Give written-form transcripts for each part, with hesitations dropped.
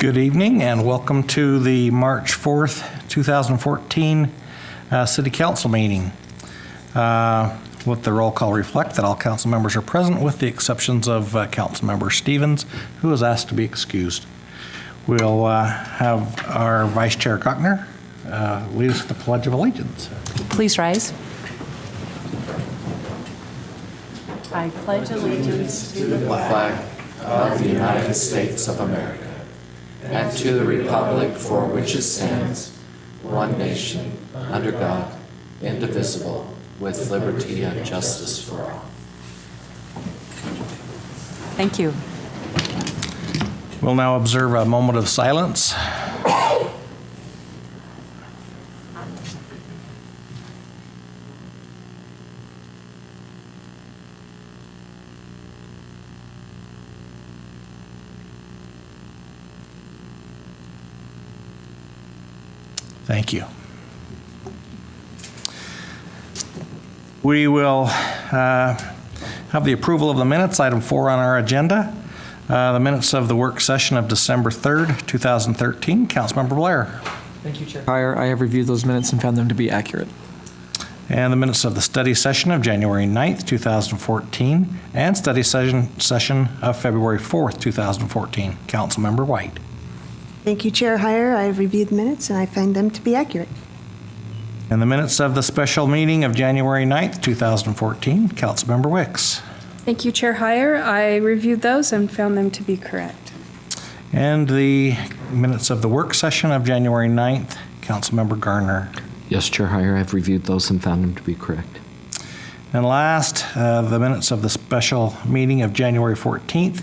Good evening and welcome to the March 4th, 2014 City Council meeting. Let the roll call reflect that all council members are present with the exceptions of Council Member Stevens, who is asked to be excused. We'll have our Vice Chair Gochner lead us with the Pledge of Allegiance. Please rise. I pledge allegiance to the flag of the United States of America and to the republic for which it stands, one nation, under God, indivisible, with liberty and justice for all. Thank you. We'll now observe a moment of silence. Thank you. We will have the approval of the minutes, item 4 on our agenda. The minutes of the work session of December 3rd, 2013. Councilmember Blair. Thank you, Chair. I have reviewed those minutes and found them to be accurate. And the minutes of the study session of January 9th, 2014, and study session of February 4th, 2014. Councilmember White. Thank you, Chair Heyer. I have reviewed the minutes and I find them to be accurate. And the minutes of the special meeting of January 9th, 2014. Councilmember Wicks. Thank you, Chair Heyer. I reviewed those and found them to be correct. And the minutes of the work session of January 9th. Councilmember Garner. Yes, Chair Heyer, I've reviewed those and found them to be correct. And last, the minutes of the special meeting of January 14th,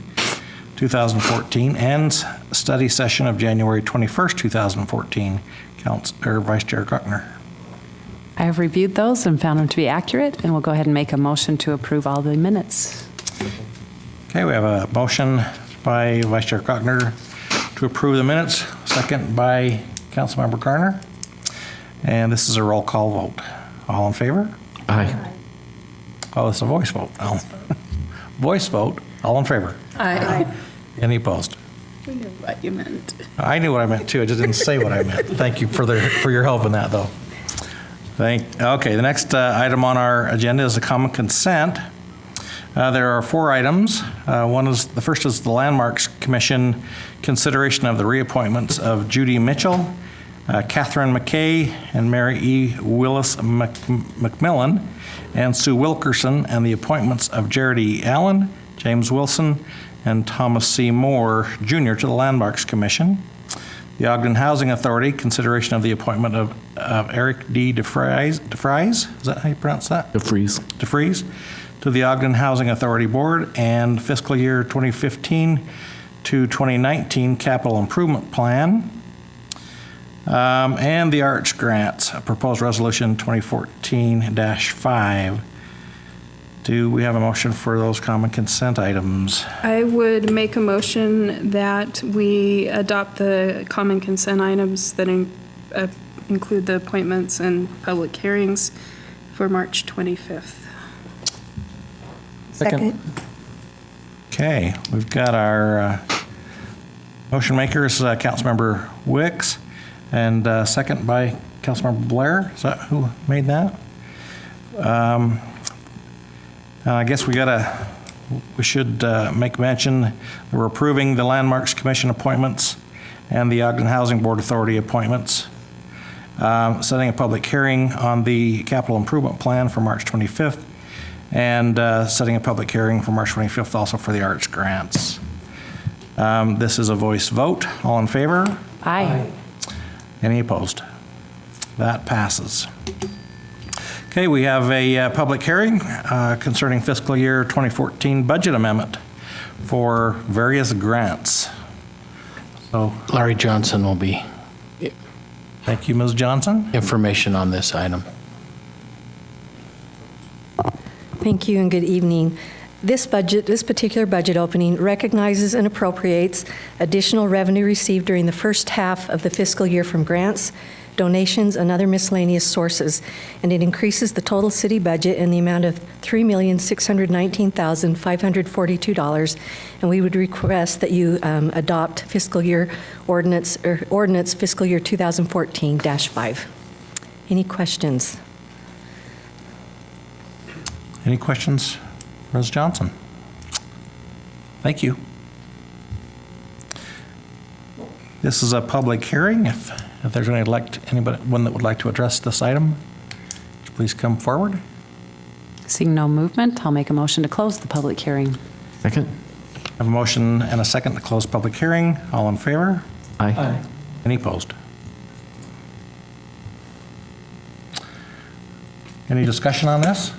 2014, and study session of January 21st, 2014. Vice Chair Gochner. I have reviewed those and found them to be accurate, and we'll go ahead and make a motion to approve all the minutes. Okay, we have a motion by Vice Chair Gochner to approve the minutes, second by Councilmember Garner. And this is a roll call vote. All in favor? Aye. Oh, it's a voice vote. Oh. Voice vote. All in favor? Aye. Any opposed? We knew what you meant. I knew what I meant too. I just didn't say what I meant. Thank you for your help in that, though. Okay, the next item on our agenda is the common consent. There are 4 items. The first is the Landmarks Commission consideration of the reappointments of Judy Mitchell, Catherine McKay, and Mary E. Willis McMillan, and Sue Wilkerson, and the appointments of Jared E. Allen, James Wilson, and Thomas C. Moore, Jr. to the Landmarks Commission. The Ogden Housing Authority, consideration of the appointment of Eric D. DeFries, is that how you pronounce that? DeFries, to the Ogden Housing Authority Board, and fiscal year 2015 to 2019 capital improvement plan. And the Arts Grants, proposed resolution 2014-5. Do we have a motion for those common consent items? I would make a motion that we adopt the common consent items that include the appointments and public hearings for March 25th. Second. Okay, we've got our motion makers, Councilmember Wicks, and second by Councilmember Blair. Is that who made that? I guess we should make mention that we're approving the Landmarks Commission appointments and the Ogden Housing Board Authority appointments, setting a public hearing on the capital improvement plan for March 25th, and setting a public hearing for March 25th also for the arts grants. This is a voice vote. All in favor? Aye. Any opposed? That passes. Okay, we have a public hearing concerning fiscal year 2014 budget amendment for various grants. So, Larry Johnson will be thank you, Ms. Johnson. information on this item. Thank you and good evening. This particular budget opening recognizes and appropriates additional revenue received during the first half of the fiscal year from grants donations, and other miscellaneous sources, and it increases the total city budget in the amount of $3,619,542, and we would request that you adopt fiscal year ordinance fiscal year 2014-5. Any questions? Any questions, Ms. Johnson? Thank you. This is a public hearing. If there's anyone that would like to address this item, please come forward. Seeing no movement, I'll make a motion to close the public hearing. Second? I have a motion and a second to close public hearing. All in favor? Aye. Any opposed? Any discussion on this?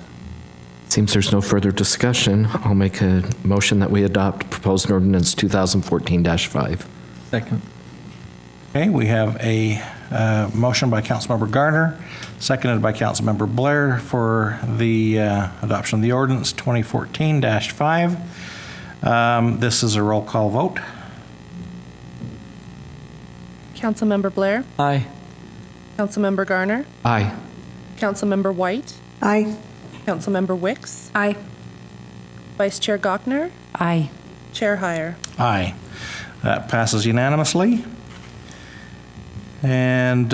Seems there's no further discussion. I'll make a motion that we adopt proposed ordinance 2014-5. Second. Okay, we have a motion by Councilmember Garner, seconded by Councilmember Blair for the adoption of the ordinance 2014-5. This is a roll call vote. Councilmember Blair, Aye. Councilmember Garner, Aye. Councilmember White, Aye. Councilmember Wicks, Aye. Vice Chair Gochner, Aye. Chair Heyer. Aye. That passes unanimously. And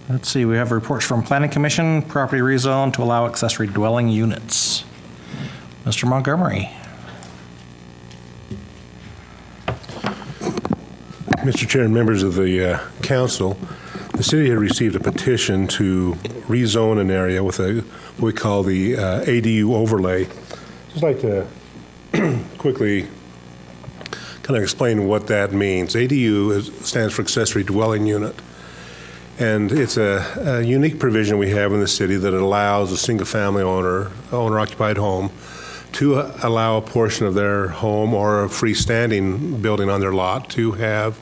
let's see, we have reports from Planning Commission, property rezone to allow accessory dwelling units. Mr. Montgomery. Mr. Chair and members of the council, the city had received a petition to rezone an area with what we call the ADU overlay. Just like to quickly kind of explain what that means. ADU stands for accessory dwelling unit. And it's a unique provision we have in the city that allows a single-family owner-occupied home to allow a portion of their home or a freestanding building on their lot to have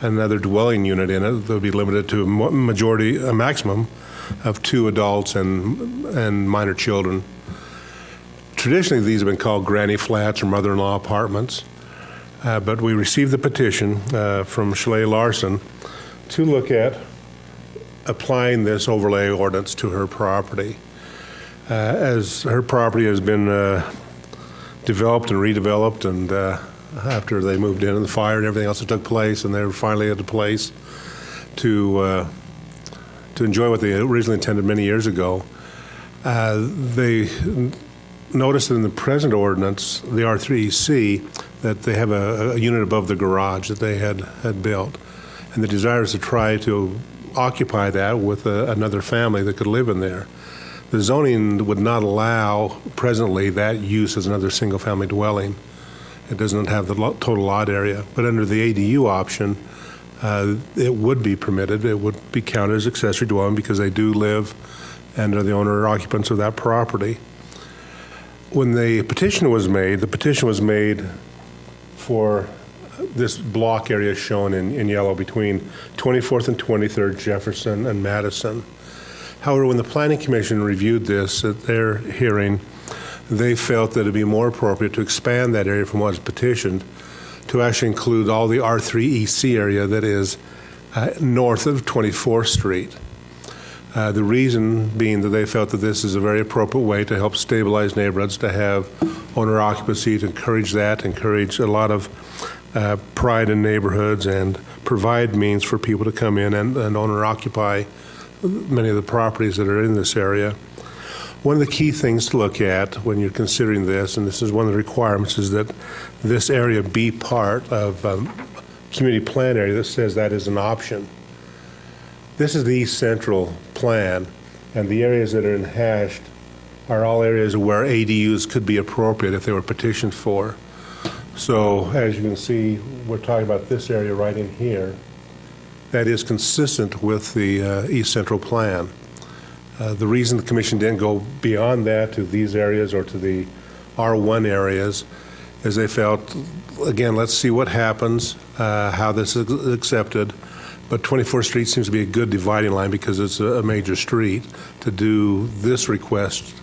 another dwelling unit in it. They'll be limited to a maximum of 2 adults and minor children. Traditionally, these have been called granny flats or mother-in-law apartments. But we received the petition from Shelley Larson to look at applying this overlay ordinance to her property. As her property has been developed and redeveloped, and after they moved in and the fire and everything else that took place, and they were finally at a place to enjoy what they originally intended many years ago, they noticed in the present ordinance, the R3C, that they have a unit above the garage that they had built. And the desire is to try to occupy that with another family that could live in there. The zoning would not allow presently that use as another single-family dwelling. It doesn't have the total lot area. But under the ADU option, it would be permitted. It would be counted as accessory dwelling because they do live and are the owner or occupants of that property. When the petition was made for this block area shown in yellow between 24th and 23rd Jefferson and Madison. However, when the Planning Commission reviewed this at their hearing, they felt that it would be more appropriate to expand that area from what was petitioned to actually include all the R3EC area that is north of 24th Street. The reason being that they felt that this is a very appropriate way to help stabilize neighborhoods, to have owner occupancy, to encourage a lot of pride in neighborhoods and provide means for people to come in and owner occupy many of the properties that are in this area. One of the key things to look at when you're considering this, and this is one of the requirements, is that this area be part of community plan area that says that is an option. This is the East Central plan, and the areas that are in hashed are all areas where ADUs could be appropriate if they were petitioned for. So as you can see, we're talking about this area right in here. That is consistent with the East Central plan. The reason the commission didn't go beyond that to these areas or to the R1 areas is they felt, again, let's see what happens, how this is accepted. But 24th Street seems to be a good dividing line because it's a major street to do this request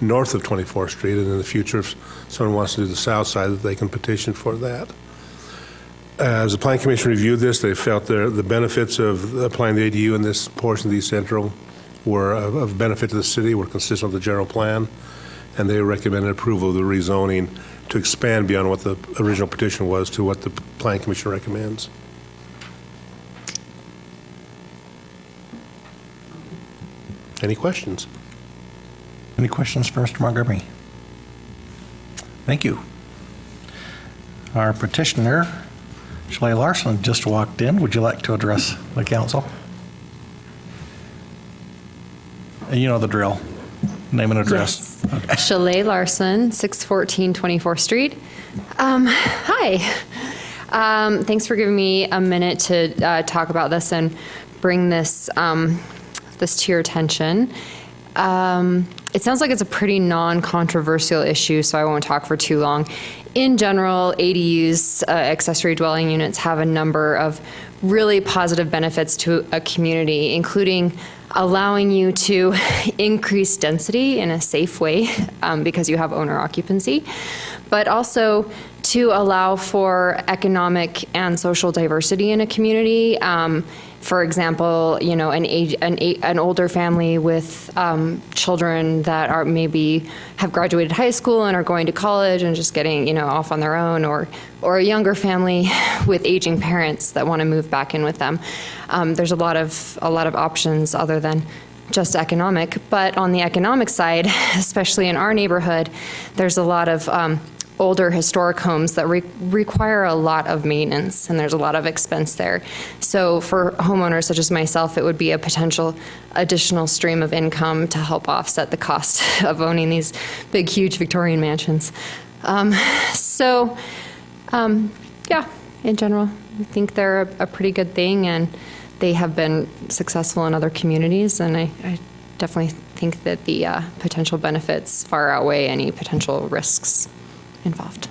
north of 24th Street, and in the future, if someone wants to do the south side, that they can petition for that. As the Plan Commission reviewed this, they felt the benefits of applying the ADU in this portion of East Central were of benefit to the city, were consistent with the general plan, and they recommended approval of the rezoning to expand beyond what the original petition was to what the Plan Commission recommends. Any questions? Any questions for Mr. Montgomery? Thank you. Our petitioner, Shelley Larson, just walked in. Would you like to address the council? And you know the drill. Name and address. Yes. Shelley Larson, 614 24th Street. Hi. Thanks for giving me a minute to talk about this and bring this this to your attention. It sounds like it's a pretty non-controversial issue, so I won't talk for too long. In general, ADUs, accessory dwelling units, have a number of really positive benefits to a community, including allowing you to increase density in a safe way because you have owner occupancy, but also to allow for economic and social diversity in a community. For example, you know, an older family with children that are maybe have graduated high school and are going to college and just getting, you know, off on their own, or a younger family with aging parents that want to move back in with them. There's a lot of options other than just economic. But on the economic side, especially in our neighborhood, there's a lot of older historic homes that require a lot of maintenance, and there's a lot of expense there. So for homeowners such as myself, it would be a potential additional stream of income to help offset the cost of owning these big, huge Victorian mansions. Yeah, in general, I think they're a pretty good thing, and they have been successful in other communities, and I definitely think that the potential benefits far outweigh any potential risks involved.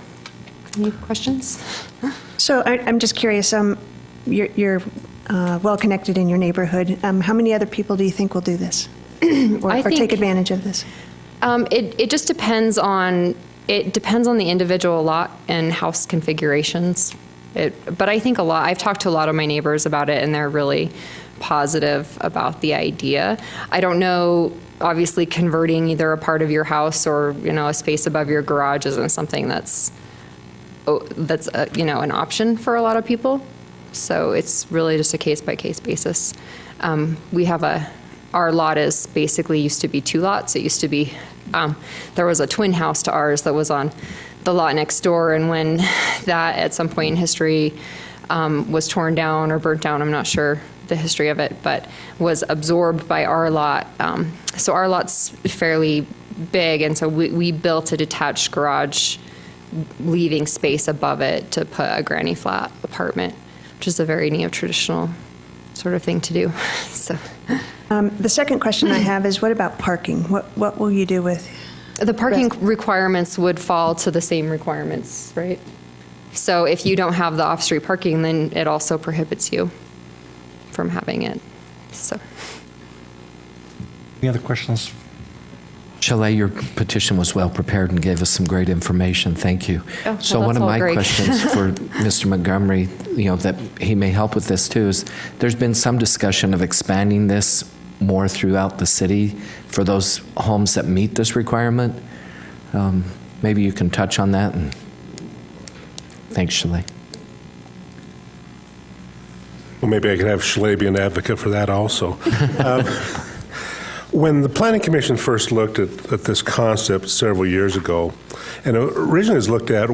Any questions? So I'm just curious, you're well-connected in your neighborhood. How many other people do you think will do this or take advantage of this? It just depends on, the individual lot and house configurations. But I think I've talked to a lot of my neighbors about it, and they're really positive about the idea. I don't know, obviously converting either a part of your house or, you know, a space above your garage isn't something that's you know, an option for a lot of people. So it's really just a case-by-case basis. We have our lot is basically used to be 2 lots. It used to be, there was a twin house to ours that was on the lot next door, and when that at some point in history was torn down or burnt down, I'm not sure the history of it, but was absorbed by our lot. So our lot's fairly big, and so we built a detached garage, leaving space above it to put a granny flat apartment, which is a very neo-traditional sort of thing to do. So, the second question I have is, what about parking? What will you do with? The parking requirements would fall to the same requirements, right? So if you don't have the off-street parking, then it also prohibits you from having it. So. Any other questions? Shelley, your petition was well prepared and gave us some great information. Thank you. Oh, well, So one that's of all my great. questions for Mr. Montgomery, you know, that he may help with this too, is there's been some discussion of expanding this more throughout the city for those homes that meet this requirement. Maybe you can touch on that. And thanks, Shelley. Well, maybe I could have Shelley be an advocate for that also. When the Planning Commission first looked at this concept several years ago, and originally it was looked at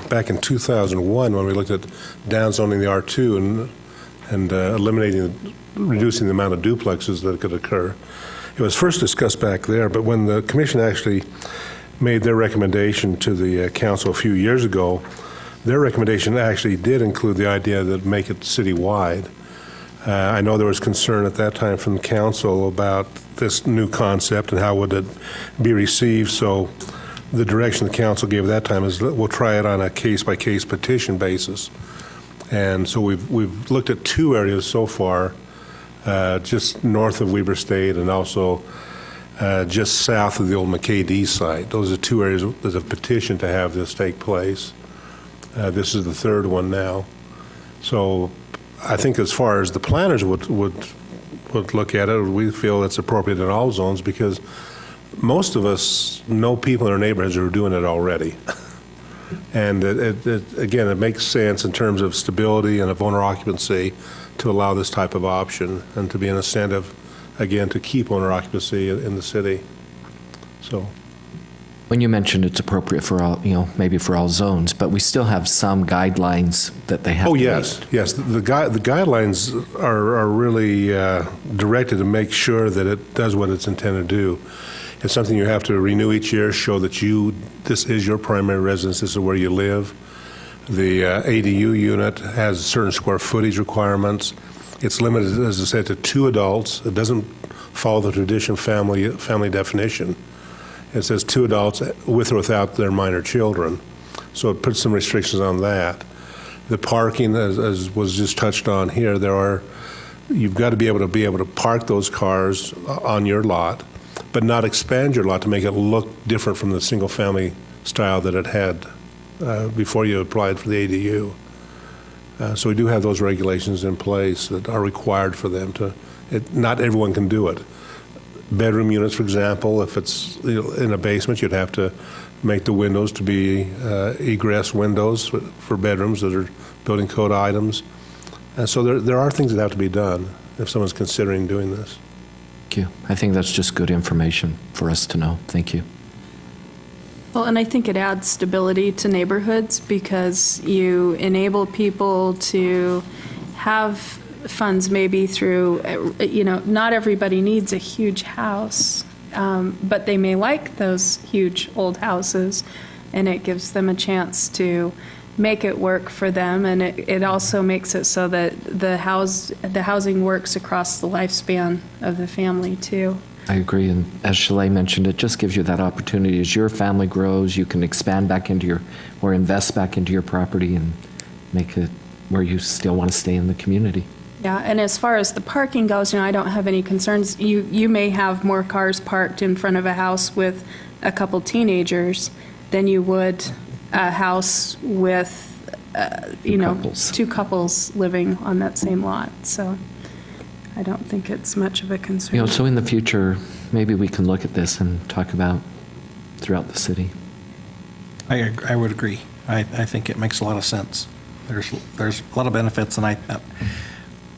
back in 2001, when we looked at downzoning the R2 and reducing the amount of duplexes that could occur. It was first discussed back there, but when the commission actually made their recommendation to the council a few years ago, their recommendation actually did include the idea that make it citywide. I know there was concern at that time from the council about this new concept and how would it be received. So the direction the council gave at that time is that we'll try it on a case-by-case petition basis. And so we've looked at 2 areas so far, just north of Weber State and also just south of the old McKay-D site. Those are 2 areas that have petitioned to have this take place. This is the 3rd one now. So I think as far as the planners would look at it, we feel it's appropriate in all zones because most of us know people in our neighborhoods who are doing it already. And again, it makes sense in terms of stability and of owner occupancy to allow this type of option and to be an incentive, again, to keep owner occupancy in the city. So. When you mentioned it's appropriate for all, maybe for all zones, but we still have some guidelines that they have to yes, meet. yes. The guidelines are really directed to make sure that it does what it's intended to do. It's something you have to renew each year, show that this is your primary residence, this is where you live. The ADU unit has certain square footage requirements. It's limited, as I said, to 2 adults. It doesn't follow the traditional family definition. It says 2 adults with or without their minor children. So it puts some restrictions on that. The parking, as was just touched on here, you've got to be able to park those cars on your lot, but not expand your lot to make it look different from the single-family style that it had before you applied for the ADU. So we do have those regulations in place that are required for them to. Not everyone can do it. Bedroom units, for example, if it's in a basement, you'd have to make the windows to be egress windows for bedrooms that are building code items. And so there are things that have to be done if someone's considering doing this. Thank you. I think that's just good information for us to know. Thank you. Well, and I think it adds stability to neighborhoods because you enable people to have funds maybe through, not everybody needs a huge house, but they may like those huge old houses, and it gives them a chance to make it work for them, and it also makes it so that the housing works across the lifespan of the family too. I agree, and as Shalay mentioned, it just gives you that opportunity. As your family grows, you can expand back into or invest back into your property and make it where you still want to stay in the community. Yeah, and as far as the parking goes, I don't have any concerns. You may have more cars parked in front of a house with a couple teenagers than you would a house with, couples. 2 couples living on that same lot. So I don't think it's much of a concern. So in the future, maybe we can look at this and talk about throughout the city. I would agree. I think it makes a lot of sense. There's a lot of benefits, and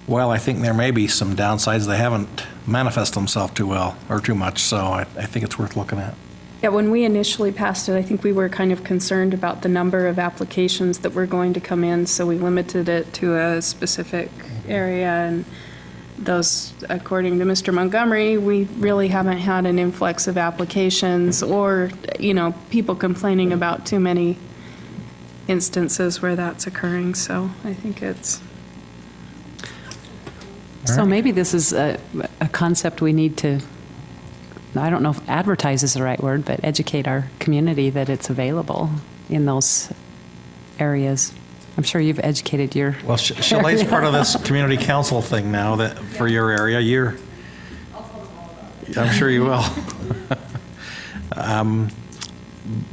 while I think there may be some downsides, they haven't manifest themselves too well or too much, so I think it's worth looking at. Yeah, when we initially passed it, I think we were kind of concerned about the number of applications that were going to come in, so we limited it to a specific area, and those, according to Mr. Montgomery, we really haven't had an influx of applications or, people complaining about too many instances where that's occurring, so I think it's... So maybe this is a concept we need to, I don't know if advertise is the right word, but educate our community that it's available in those areas. I'm sure you've educated your... Well, Shalay's part of this community council thing now that for your area. I'm sure you will.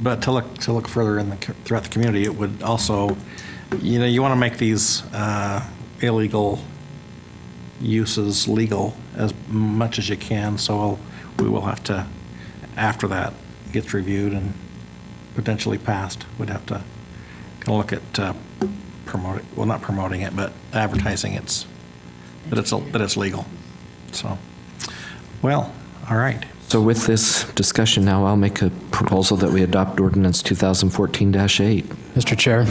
But to look further throughout the community, it would also, you want to make these illegal uses legal as much as you can. So we will have to, after that gets reviewed and potentially passed, we'd have to kind of look at not promoting it, but advertising that it's legal. So, well, all right. So with this discussion now, I'll make a proposal that we adopt ordinance 2014-8. Mr. Chair,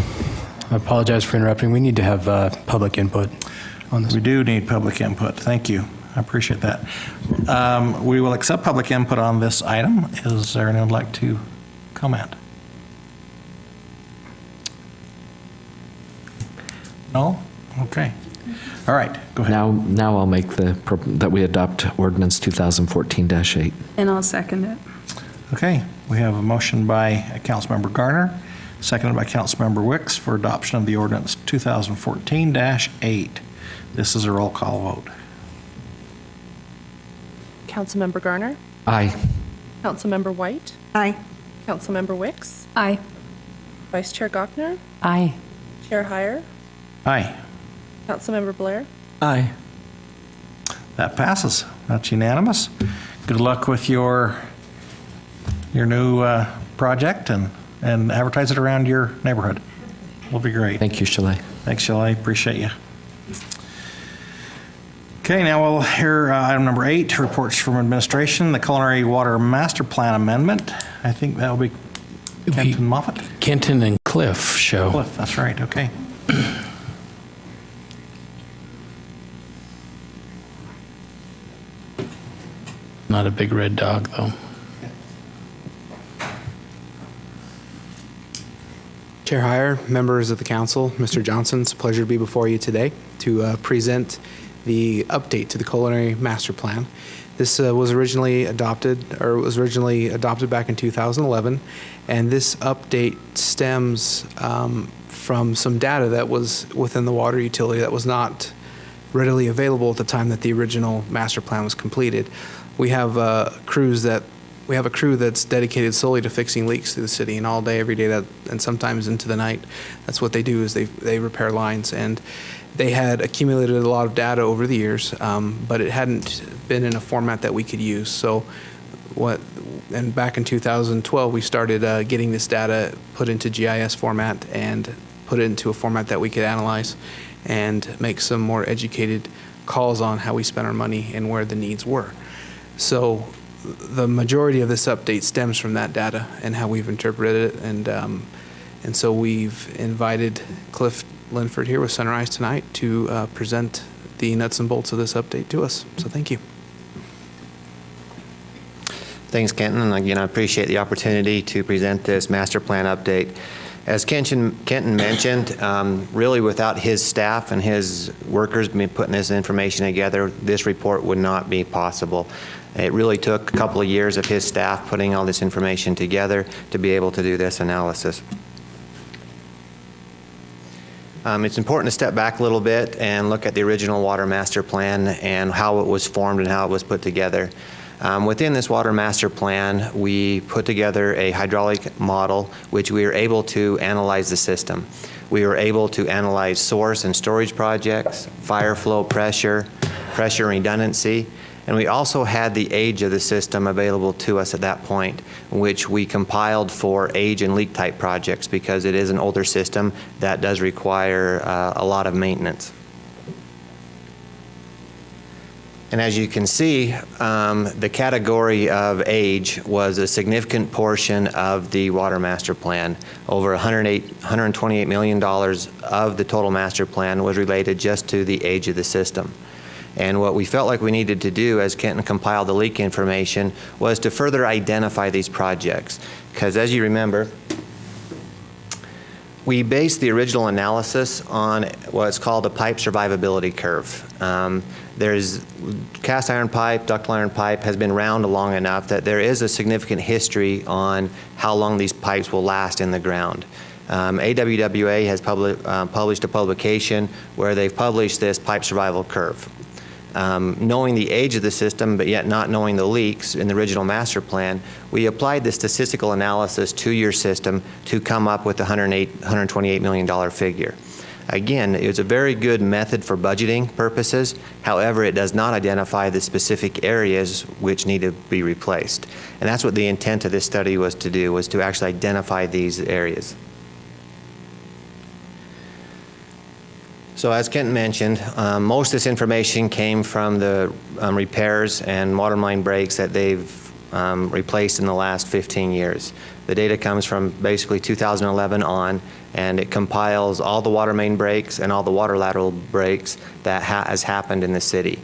I apologize for interrupting. We need to have public input on this. We do need public input. Thank you. I appreciate that. We will accept public input on this item. Is there anyone who'd like to comment? No? Okay. All right, go ahead. Now I'll make that we adopt ordinance 2014-8. And I'll second it. Okay, we have a motion by Councilmember Garner, seconded by Councilmember Wicks for adoption of the ordinance 2014-8. This is a roll call vote. Councilmember Garner? Aye. Councilmember White? Aye. Councilmember Wicks? Aye. Vice Chair Gochner? Aye. Chair Heyer? Aye. Councilmember Blair? Aye. That passes. That's unanimous. Good luck with your new project and advertise it around your neighborhood. Will be great. Thank you, Chalet. Thanks, Shelley. Appreciate you. Okay, now we'll hear item number 8, reports from administration, the Culinary Water Master Plan Amendment. I think that'll be Kenton Moffett. Kenton and Cliff show. Cliff, that's right, okay. Not a big red dog, though. Chair Heyer, members of the council, Mr. Johnson, it's a pleasure to be before you today to present the update to the Culinary Master Plan. This was originally adopted back in 2011, and this update stems from some data that was within the water utility that was not readily available at the time that the original master plan was completed. We have a crew that's dedicated solely to fixing leaks through the city, and all day, every day, and sometimes into the night. That's what they do, is they repair lines. And they had accumulated a lot of data over the years, but it hadn't been in a format that we could use. So back in 2012, we started getting this data put into GIS format and put it into a format that we could analyze and make some more educated calls on how we spent our money and where the needs were. So the majority of this update stems from that data and how we've interpreted it, and so we've invited Cliff Linford here with Sunrise tonight to present the nuts and bolts of this update to us. So thank you. Thanks, Kenton, and again, I appreciate the opportunity to present this master plan update. As Kenton mentioned, really without his staff and his workers putting this information together, this report would not be possible. It really took a couple of years of his staff putting all this information together to be able to do this analysis. It's important to step back a little bit and look at the original water master plan and how it was formed and how it was put together. Within this water master plan, we put together a hydraulic model which we were able to analyze the system. We were able to analyze source and storage projects, fire flow pressure, pressure redundancy, and we also had the age of the system available to us at that point, which we compiled for age and leak type projects because it is an older system that does require a lot of maintenance. And as you can see, the category of age was a significant portion of the water master plan. Over $128 million of the total master plan was related just to the age of the system. And what we felt like we needed to do as Kenton compiled the leak information was to further identify these projects. Because as you remember, we based the original analysis on what's called a pipe survivability curve. There's cast iron pipe, ductile iron pipe has been around long enough that there is a significant history on how long these pipes will last in the ground. AWWA has published a publication where they've published this pipe survival curve. Knowing the age of the system, but yet not knowing the leaks in the original master plan, we applied the statistical analysis to your system to come up with the $128 million figure. Again, it was a very good method for budgeting purposes. However, it does not identify the specific areas which need to be replaced. And that's what the intent of this study was to do, was to actually identify these areas. So as Kenton mentioned, most of this information came from the repairs and waterline breaks that they've replaced in the last 15 years. The data comes from basically 2011 on, and it compiles all the water main breaks and all the water lateral breaks that has happened in the city.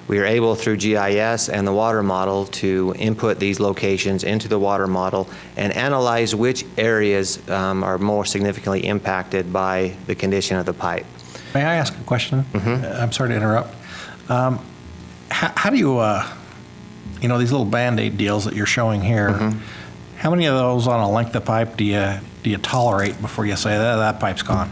We were able, through GIS and the water model, to input these locations into the water model and analyze which areas are more significantly impacted by the condition of the pipe. May I ask a question? Mm-hmm. I'm sorry to interrupt. How do you, these little Band-Aid deals that you're showing here, mm-hmm. How many of those on a length of pipe do you tolerate before you say that pipe's gone?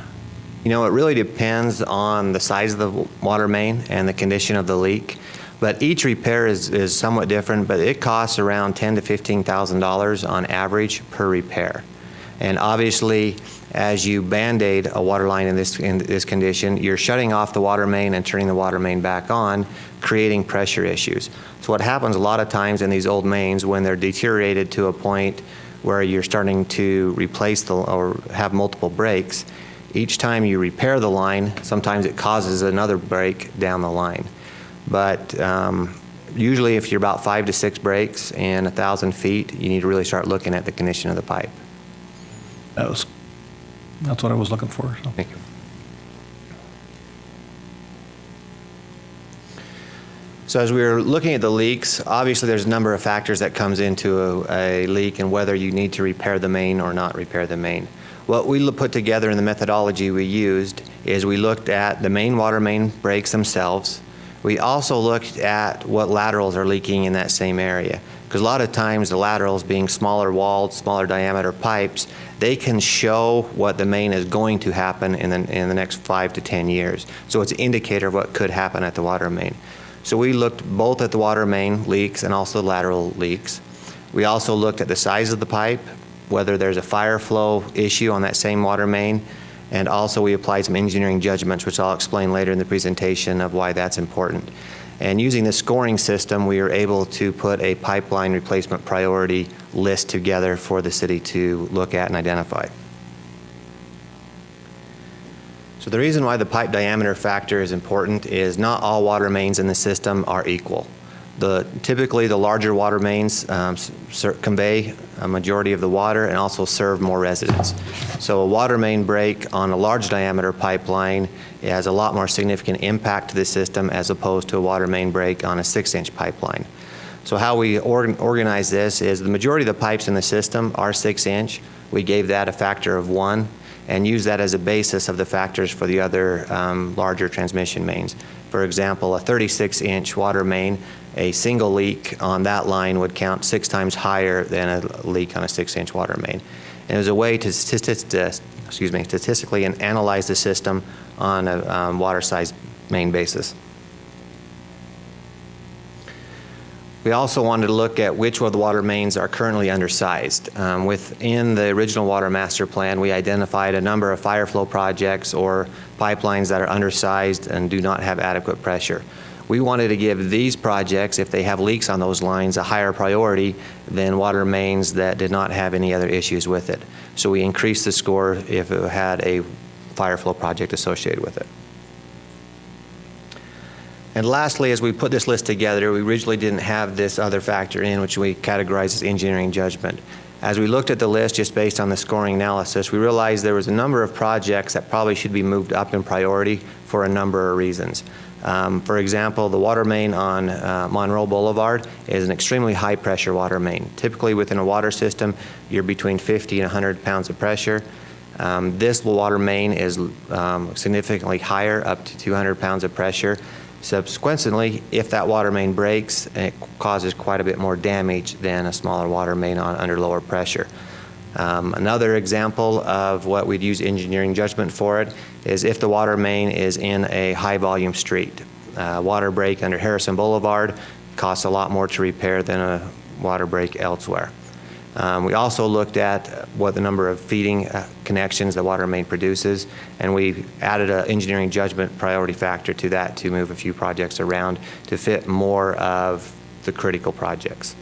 It really depends on the size of the water main and the condition of the leak. But each repair is somewhat different, but it costs around $10,000 to $15,000 on average per repair. And obviously, as you Band-Aid a water line in this condition, you're shutting off the water main and turning the water main back on, creating pressure issues. So what happens a lot of times in these old mains, when they're deteriorated to a point where you're starting to replace or have multiple breaks, each time you repair the line, sometimes it causes another break down the line. But usually if you're about 5 to 6 breaks in 1,000 feet, you need to really start looking at the condition of the pipe. That's what I was looking for. So. Thank you. So as we were looking at the leaks, obviously there's a number of factors that comes into a leak and whether you need to repair the main or not repair the main. What we put together in the methodology we used is we looked at the main water main breaks themselves. We also looked at what laterals are leaking in that same area. Because a lot of times the laterals being smaller walled, smaller diameter pipes, they can show what the main is going to happen in the next 5 to 10 years. So it's an indicator of what could happen at the water main. So we looked both at the water main leaks and also lateral leaks. We also looked at the size of the pipe, whether there's a fire flow issue on that same water main, and also we applied some engineering judgments, which I'll explain later in the presentation of why that's important. And using the scoring system, we were able to put a pipeline replacement priority list together for the city to look at and identify. So the reason why the pipe diameter factor is important is not all water mains in the system are equal. Typically, the larger water mains convey a majority of the water and also serve more residents. So a water main break on a large diameter pipeline has a lot more significant impact to the system as opposed to a water main break on a 6-inch pipeline. So how we organize this is the majority of the pipes in the system are 6-inch. We gave that a factor of 1 and use that as a basis of the factors for the other larger transmission mains. For example, a 36-inch water main, a single leak on that line would count 6 times higher than a leak on a 6-inch water main. And it was a way to statistically analyze the system on a water size main basis. We also wanted to look at which of the water mains are currently undersized. Within the original water master plan, we identified a number of fire flow projects or pipelines that are undersized and do not have adequate pressure. We wanted to give these projects, if they have leaks on those lines, a higher priority than water mains that did not have any other issues with it. So we increased the score if it had a fire flow project associated with it. And lastly, as we put this list together, we originally didn't have this other factor in, which we categorized as engineering judgment. As we looked at the list just based on the scoring analysis, we realized there was a number of projects that probably should be moved up in priority for a number of reasons. For example, the water main on Monroe Boulevard is an extremely high pressure water main. Typically within a water system, you're between 50 and 100 pounds of pressure. This water main is significantly higher, up to 200 pounds of pressure. Subsequently, if that water main breaks, it causes quite a bit more damage than a smaller water main under lower pressure. Another example of what we'd use engineering judgment for it is if the water main is in a high volume street. Water break under Harrison Boulevard costs a lot more to repair than a water break elsewhere. We also looked at what the number of feeding connections the water main produces, and we added an engineering judgment priority factor to that to move a few projects around to fit more of the critical projects.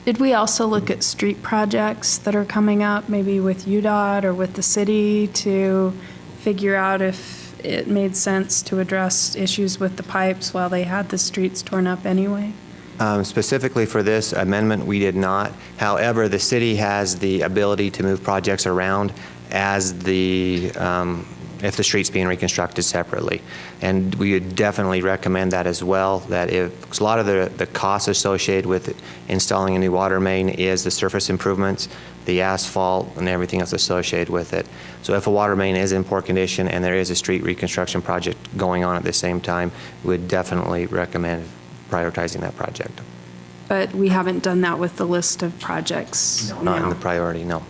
Did we also look at street projects that are coming up, maybe with UDOT or with the city, to figure out if it made sense to address issues with the pipes while they had the streets torn up anyway? Specifically for this amendment, we did not. However, the city has the ability to move projects around as if the street's being reconstructed separately. And we would definitely recommend that as well, that because a lot of the costs associated with installing a new water main is the surface improvements, the asphalt, and everything else associated with it. So if a water main is in poor condition and there is a street reconstruction project going on at the same time, we would definitely recommend prioritizing that project. But we haven't done that with the list of projects. No, not in the priority, no.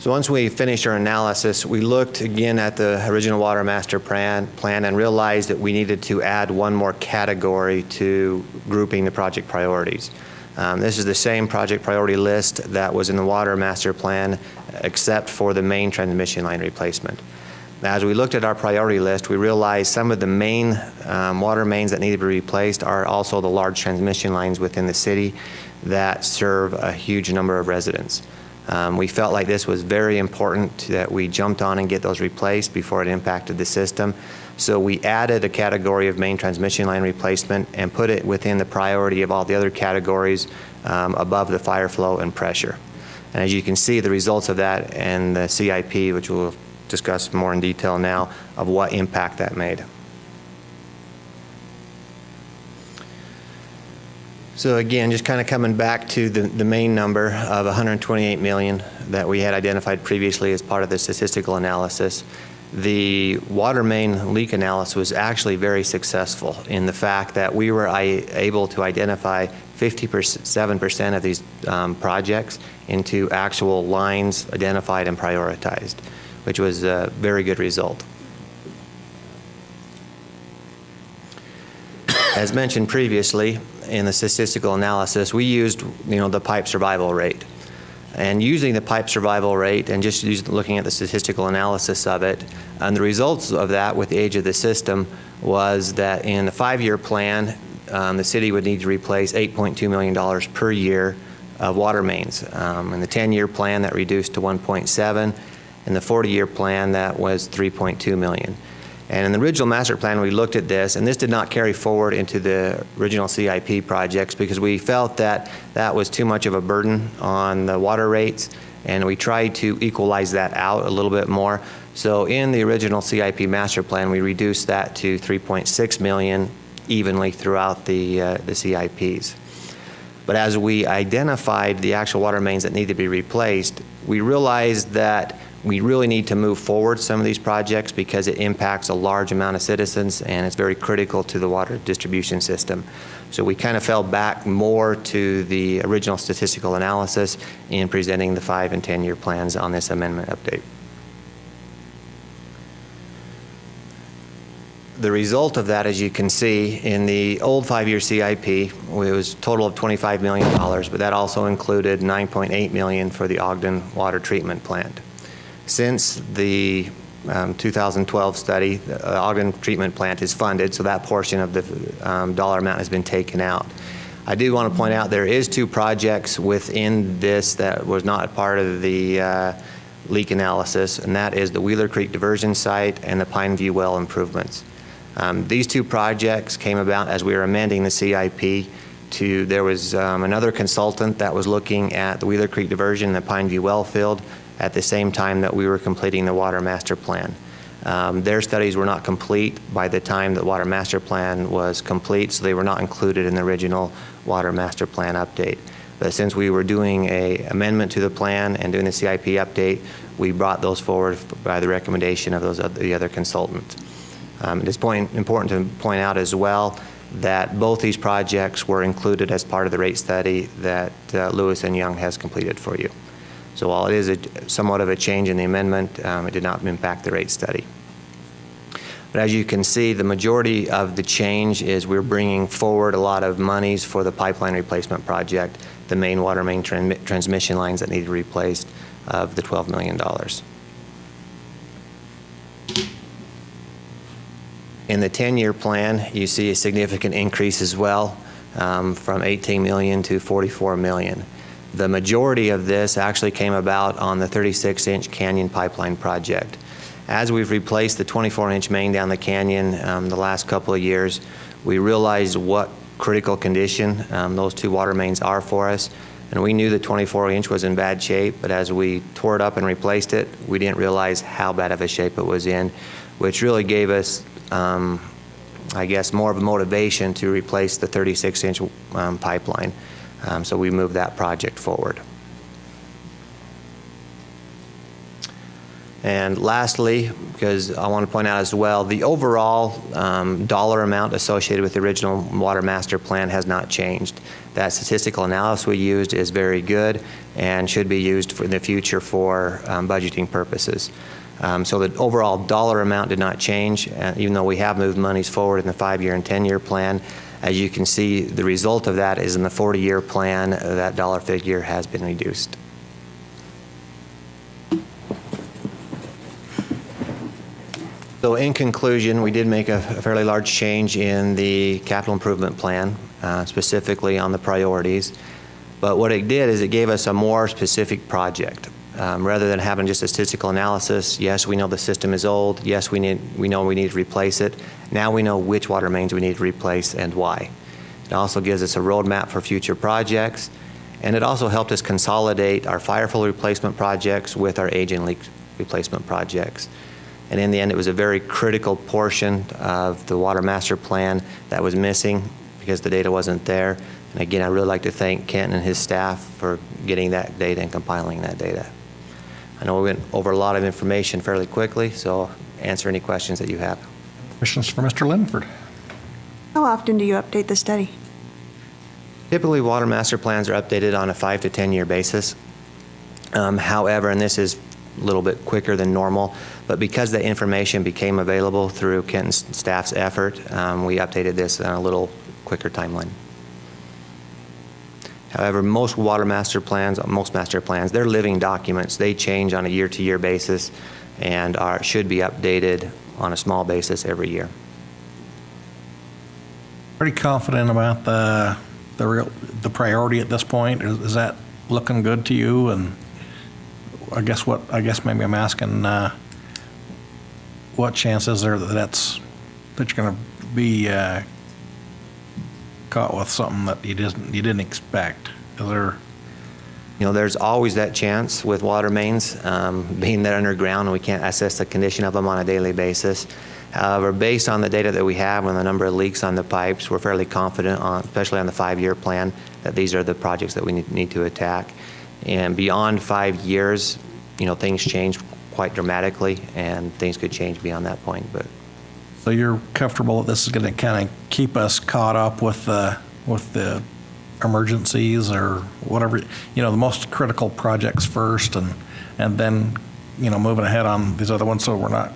So once we finished our analysis, we looked again at the original water master plan and realized that we needed to add one more category to grouping the project priorities. This is the same project priority list that was in the water master plan, except for the main transmission line replacement. As we looked at our priority list, we realized some of the main water mains that need to be replaced are also the large transmission lines within the city that serve a huge number of residents. We felt like this was very important that we jumped on and get those replaced before it impacted the system. So we added a category of main transmission line replacement and put it within the priority of all the other categories above the fire flow and pressure. And as you can see, the results of that and the CIP, which we'll discuss more in detail now, of what impact that made. So again, just kind of coming back to the main number of $128 million that we had identified previously as part of the statistical analysis. The water main leak analysis was actually very successful in the fact that we were able to identify 57% of these projects into actual lines identified and prioritized, which was a very good result. As mentioned previously, in the statistical analysis, we used, the pipe survival rate. And using the pipe survival rate and just looking at the statistical analysis of it, and the results of that with the age of the system was that in the 5-year plan, the city would need to replace $8.2 million per year of water mains. In the 10-year plan, that reduced to 1.7. In the 40-year plan, that was 3.2 million. And in the original master plan, we looked at this, and this did not carry forward into the original CIP projects because we felt that that was too much of a burden on the water rates, and we tried to equalize that out a little bit more. So in the original CIP master plan, we reduced that to 3.6 million evenly throughout the CIPs. But as we identified the actual water mains that need to be replaced, we realized that we really need to move forward some of these projects because it impacts a large amount of citizens and it's very critical to the water distribution system. So we kind of fell back more to the original statistical analysis in presenting the 5- and 10-year plans on this amendment update. The result of that, as you can see, in the old 5-year CIP, it was a total of $25 million, but that also included $9.8 million for the Ogden water treatment plant. Since the 2012 study, the Ogden treatment plant is funded, so that portion of the dollar amount has been taken out. I do want to point out there is 2 projects within this that was not part of the leak analysis, and that is the Wheeler Creek diversion site and the Pineview well improvements. These 2 projects came about as we were amending the CIP. There was another consultant that was looking at the Wheeler Creek diversion and the Pineview well field at the same time that we were completing the water master plan. Their studies were not complete by the time the water master plan was complete, so they were not included in the original water master plan update. But since we were doing an amendment to the plan and doing the CIP update, we brought those forward by the recommendation of the other consultants. It is important to point out as well that both these projects were included as part of the rate study that Lewis and Young has completed for you. So while it is somewhat of a change in the amendment, it did not impact the rate study. But as you can see, the majority of the change is we're bringing forward a lot of monies for the pipeline replacement project, the main water main transmission lines that need to be replaced of the $12 million. In the 10-year plan, you see a significant increase as well, from 18 million to 44 million. The majority of this actually came about on the 36-inch Canyon pipeline project. As we've replaced the 24-inch main down the canyon the last couple of years, we realized what critical condition those 2 water mains are for us. And we knew the 24-inch was in bad shape, but as we tore it up and replaced it, we didn't realize how bad of a shape it was in, which really gave us, I guess, more of a motivation to replace the 36-inch pipeline. So we moved that project forward. And lastly, because I want to point out as well, the overall dollar amount associated with the original Water Master Plan has not changed. That statistical analysis we used is very good and should be used in the future for budgeting purposes. So the overall dollar amount did not change, even though we have moved monies forward in the 5-year and 10-year plan. As you can see, the result of that is in the 40-year plan, that dollar figure has been reduced. So in conclusion, we did make a fairly large change in the capital improvement plan, specifically on the priorities. But what it did is it gave us a more specific project. Rather than having just a statistical analysis, yes, we know the system is old, yes, we know we need to replace it. Now we know which water mains we need to replace and why. It also gives us a roadmap for future projects, and it also helped us consolidate our fire flow replacement projects with our aging leak replacement projects. And in the end, it was a very critical portion of the Water Master Plan that was missing because the data wasn't there. And again, I'd really like to thank Kent and his staff for getting that data and compiling that data. I know we went over a lot of information fairly quickly, so answer any questions that you have. Questions for Mr. Linford? How often do you update the study? Typically, Water Master Plans are updated on a 5 to 10-year basis. However, and this is a little bit quicker than normal, but because the information became available through Kent's staff's effort, we updated this on a little quicker timeline. However, most water master plans, they're living documents. They change on a year-to-year basis and should be updated on a small basis every year. Pretty confident about the priority at this point. Is that looking good to you? And I guess maybe I'm asking, what chance is there that you're going to be caught with something that you didn't expect? Is there? There's always that chance with water mains, being that underground, and we can't assess the condition of them on a daily basis. However, based on the data that we have and the number of leaks on the pipes, we're fairly confident, especially on the 5-year plan, that these are the projects that we need to attack. And beyond 5 years, things change quite dramatically, and things could change beyond that point. But So you're comfortable that this is going to kind of keep us caught up with the emergencies or whatever, the most critical projects first, and then moving ahead on these other ones, so we're not.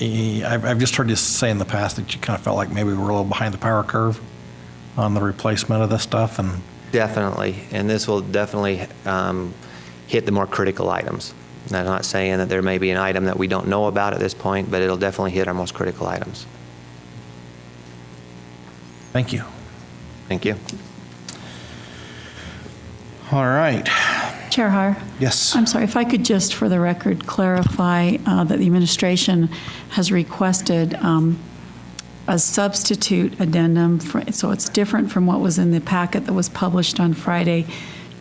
I've just heard you say in the past that you kind of felt like maybe we're a little behind the power curve on the replacement of this stuff, and definitely, and this will definitely hit the more critical items. And I'm not saying that there may be an item that we don't know about at this point, but it'll definitely hit our most critical items. Thank you. Thank you. All right. Chair Hire? Yes. I'm sorry, if I could just, for the record, clarify that the administration has requested a substitute addendum, so it's different from what was in the packet that was published on Friday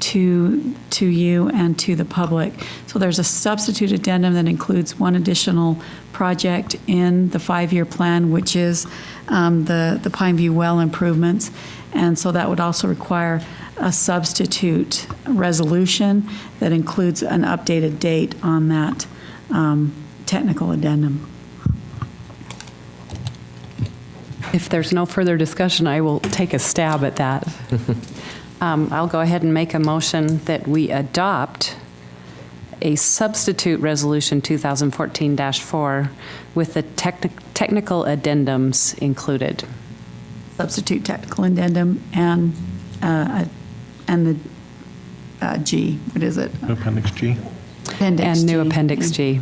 to you and to the public. So there's a substitute addendum that includes one additional project in the 5-year plan, which is the Pineview well improvements. And so that would also require a substitute resolution that includes an updated date on that technical addendum. If there's no further discussion, I will take a stab at that. I'll go ahead and make a motion that we adopt a substitute resolution 2014-4 with the technical addendums included. Substitute technical addendum and the G, what is it? Appendix G. Appendix and new G. Appendix G.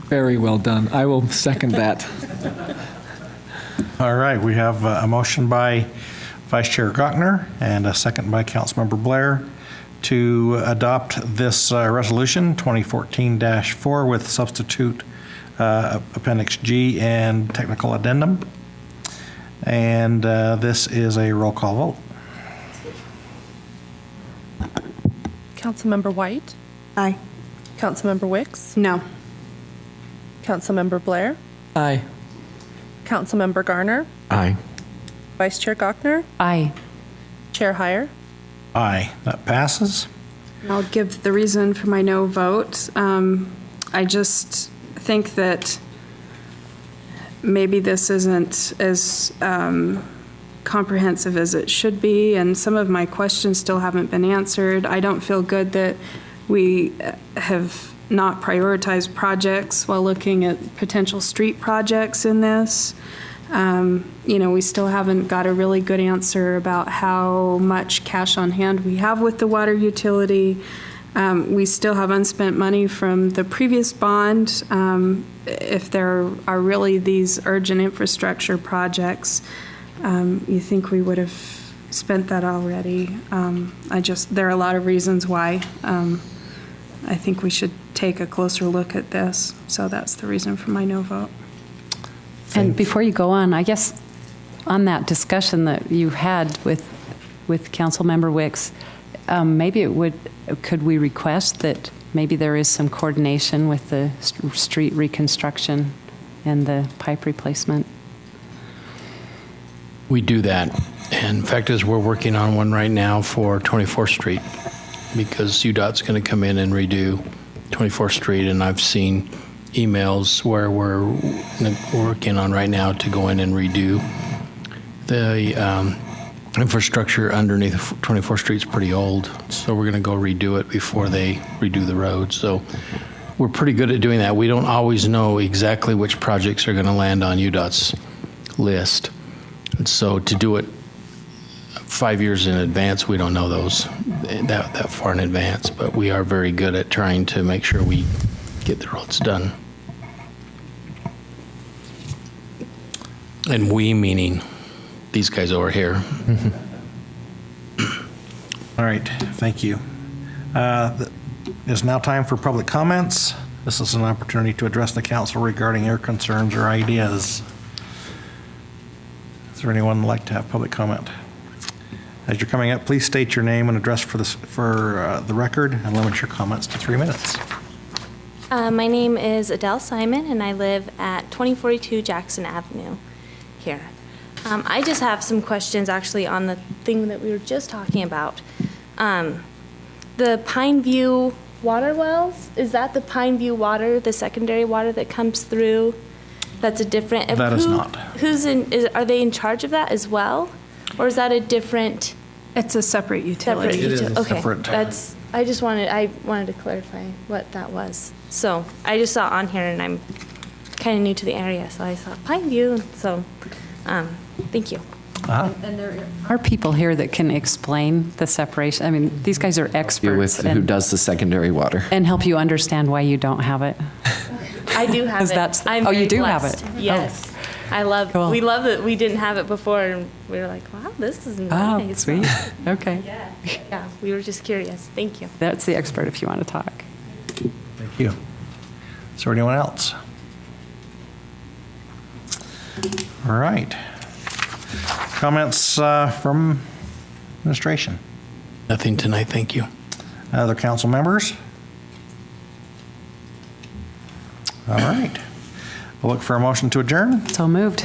Very well done. I will second that. All right, we have a motion by Vice Chair Gochner and a second by Councilmember Blair to adopt this resolution 2014-4 with substitute Appendix G and technical addendum. And this is a roll call vote. Councilmember White? Aye. Councilmember Wicks? No. Councilmember Blair? Aye. Councilmember Garner? Aye. Vice Chair Gochner? Aye. Chair Hire? Aye, that passes. I'll give the reason for my no vote. I just think that maybe this isn't as comprehensive as it should be, and some of my questions still haven't been answered. I don't feel good that we have not prioritized projects while looking at potential street projects in this. We still haven't got a really good answer about how much cash on hand we have with the water utility. We still have unspent money from the previous bond. If there are really these urgent infrastructure projects, you think we would have spent that already. There are a lot of reasons why I think we should take a closer look at this. So that's the reason for my no vote. And before you go on, I guess on that discussion that you had with Councilmember Wicks, could we request that maybe there is some coordination with the street reconstruction and the pipe replacement? We do that. And in fact, as we're working on one right now for 24th Street, because UDOT's going to come in and redo 24th Street, and I've seen emails where we're working on right now to go in and redo the infrastructure underneath 24th Street's pretty old, so we're going to go redo it before they redo the road. So we're pretty good at doing that. We don't always know exactly which projects are going to land on UDOT's list. And so to do it 5 years in advance, we don't know those that far in advance, but we are very good at trying to make sure we get the roads done. And we meaning these guys over here. All right, thank you. It's now time for public comments. This is an opportunity to address the council regarding your concerns or ideas. Is there anyone who'd like to have public comment? As you're coming up, please state your name and address for the record, and limit your comments to 3 minutes. My name is Adele Simon, and I live at 2042 Jackson Avenue here. I just have some questions actually on the thing that we were just talking about. The Pine View water wells, is that the Pine View water, the secondary water that comes through? That's a different. That is not. Are they in charge of that as well? Or is that a different? It's a separate utility. It is Okay, separate. I wanted to clarify what that was. So I just saw it on here, and I'm kind of new to the area, so I saw Pine View. So, thank you. And there are people here that can explain the separation. I mean, these guys are experts. Who does the secondary water. And help you understand why you don't have it. I do have it. I'm you very do blessed. have it? Yes. Cool. We love that we didn't have it before, and we were like, wow, this is nice. Oh, sweet. Okay. Yeah, we were just curious. Thank you. That's the expert if you want to talk. Thank you. Is there anyone else? All right. Comments from administration? Nothing tonight, thank you. Other council members? All right. We'll look for a motion to adjourn. So moved.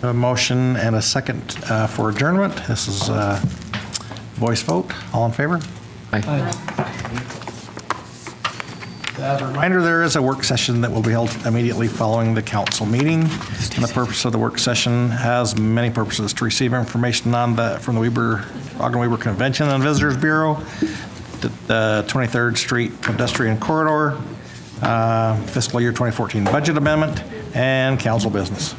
A motion and a second for adjournment. This is voice vote. All in favor? As a reminder, there is a work session that will be held immediately following the council meeting. And the purpose of the work session has many purposes: to receive information from the Ogden Weber Convention and Visitors Bureau, the 23rd Street pedestrian corridor, fiscal year 2014 budget amendment, and council business.